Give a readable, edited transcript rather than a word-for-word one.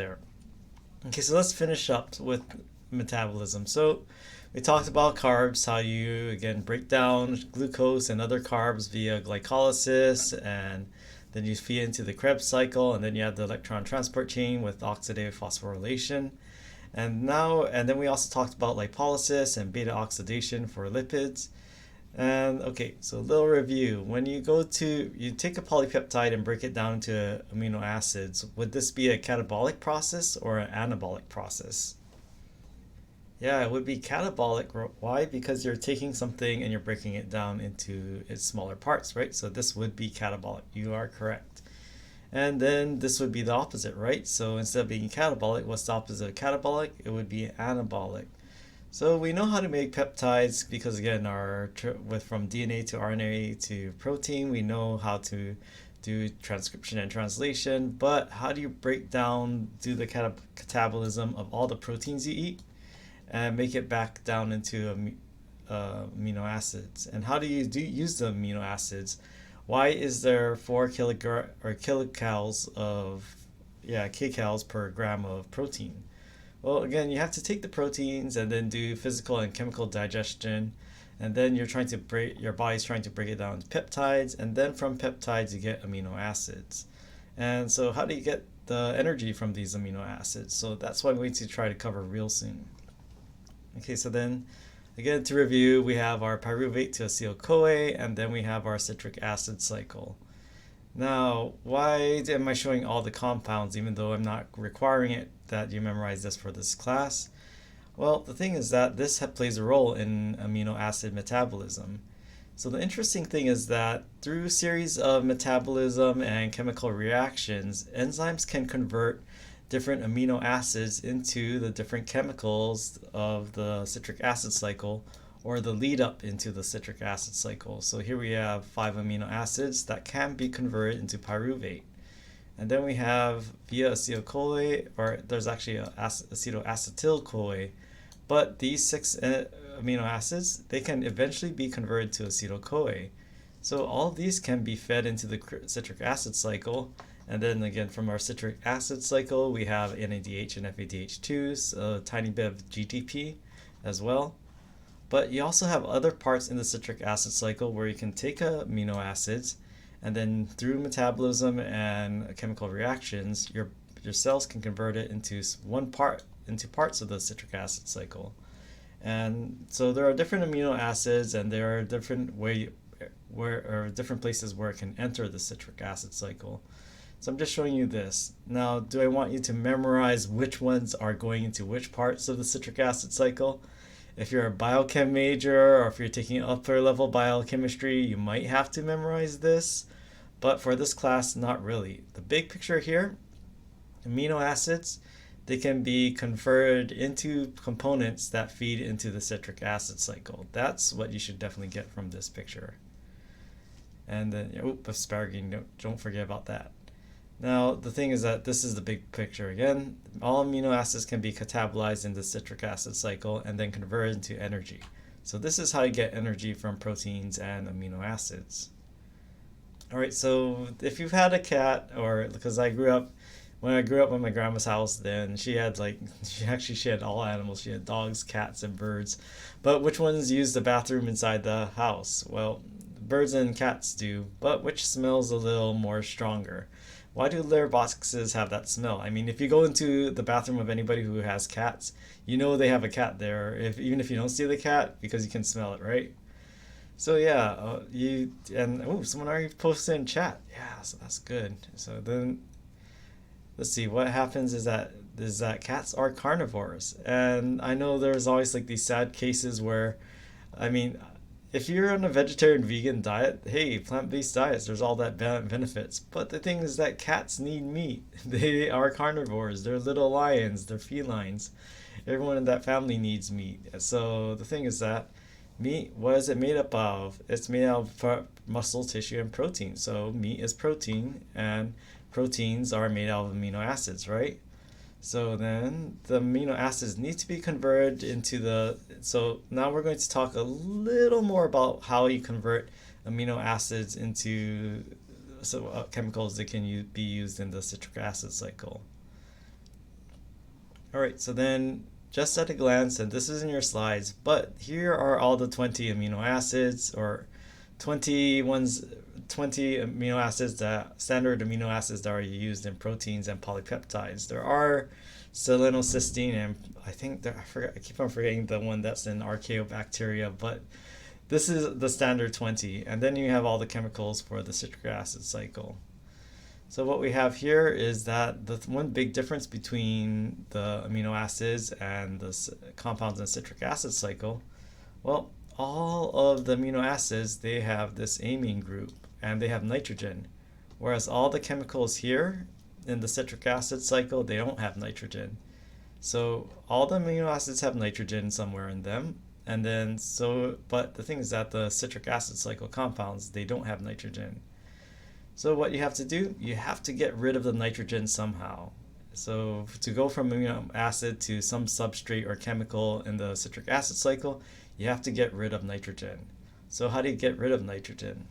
there. Okay, so let's finish up with metabolism. So we talked about carbs, how you again break down glucose and other carbs via glycolysis, and then you feed into the Krebs cycle, and then you have the electron transport chain with oxidative phosphorylation. And then we also talked about lipolysis and beta oxidation for lipids. And okay, so a little review. When you take a polypeptide and break it down into amino acids, would this be a catabolic process or an anabolic process? Yeah, it would be catabolic. Why? Because you're taking something and you're breaking it down into its smaller parts, right? So this would be catabolic. You are correct. And then this would be the opposite, right? So instead of being catabolic, what's the opposite of catabolic? It would be anabolic. So we know how to make peptides because again, from DNA to RNA to protein, we know how to do transcription and translation. But how do you do the catabolism of all the proteins you eat and make it back down into amino acids? And how do you use the amino acids? Why is there 4 kilocalories kcals per gram of protein? Well, again, you have to take the proteins and then do physical and chemical digestion, and then your body's trying to break it down into peptides, and then from peptides you get amino acids. And so how do you get the energy from these amino acids? So that's what I'm going to try to cover real soon. Okay, so then again, to review, we have our pyruvate to acetyl-CoA, and then we have our citric acid cycle. Now, why am I showing all the compounds even though I'm not requiring it that you memorize this for this class? Well, the thing is that this plays a role in amino acid metabolism. So the interesting thing is that through a series of metabolism and chemical reactions, enzymes can convert different amino acids into the different chemicals of the citric acid cycle or the lead up into the citric acid cycle. So here we have 5 amino acids that can be converted into pyruvate. And then we have via acetyl-CoA, or there's actually acetoacetyl-CoA, but these 6 amino acids, they can eventually be converted to acetyl-CoA. So all of these can be fed into the citric acid cycle. And then again, from our citric acid cycle, we have NADH and FADH2s, a tiny bit of GTP as well. But you also have other parts in the citric acid cycle where you can take amino acids, and then through metabolism and chemical reactions, your cells can convert it into parts of the citric acid cycle. And so there are different amino acids, and there are different different places where it can enter the citric acid cycle. So I'm just showing you this. Now, do I want you to memorize which ones are going into which parts of the citric acid cycle? If you're a biochem major or if you're taking upper level biochemistry, you might have to memorize this. But for this class, not really. The big picture here, amino acids, they can be converted into components that feed into the citric acid cycle. That's what you should definitely get from this picture. And then, asparagine, don't forget about that. Now, the thing is that this is the big picture again. All amino acids can be catabolized in the citric acid cycle and then converted into energy. So this is how you get energy from proteins and amino acids. All right, so if you've had a cat, or because when I grew up in my grandma's house, then she had she had all animals. She had dogs, cats, and birds. But which ones use the bathroom inside the house? Well, birds and cats do, but which smells a little more stronger? Why do litter boxes have that smell? I mean, if you go into the bathroom of anybody who has cats, you know they have a cat there, even if you don't see the cat, because you can smell it, right? So yeah, someone already posted in chat. Yeah, so that's good. So then, let's see, what happens is that cats are carnivores. And I know there's always like these sad cases where, I mean, if you're on a vegetarian vegan diet, hey, plant-based diets, there's all that benefits. But the thing is that cats need meat. They are carnivores. They're little lions. They're felines. Everyone in that family needs meat. So the thing is that meat, what is it made up of? It's made out of muscle tissue and protein. So meat is protein, and proteins are made out of amino acids, right? So then the amino acids need to be converted into so now we're going to talk a little more about how you convert amino acids into chemicals that can be used in the citric acid cycle. All right, so then just at a glance, and this is in your slides, but here are all the 20 amino acids or 20 ones, 20 amino acids that standard amino acids that are used in proteins and polypeptides. There are selenocysteine and I think I forget, I keep on forgetting the one that's in archaeobacteria, but this is the standard 20. And then you have all the chemicals for the citric acid cycle. So what we have here is that the one big difference between the amino acids and the compounds in the citric acid cycle, well, all of the amino acids, they have this amine group and they have nitrogen, whereas all the chemicals here in the citric acid cycle, they don't have nitrogen. So all the amino acids have nitrogen somewhere in them, and then but the thing is that the citric acid cycle compounds, they don't have nitrogen. So what you have to do, you have to get rid of the nitrogen somehow. So to go from amino acid to some substrate or chemical in the citric acid cycle, you have to get rid of nitrogen. So how do you get rid of nitrogen?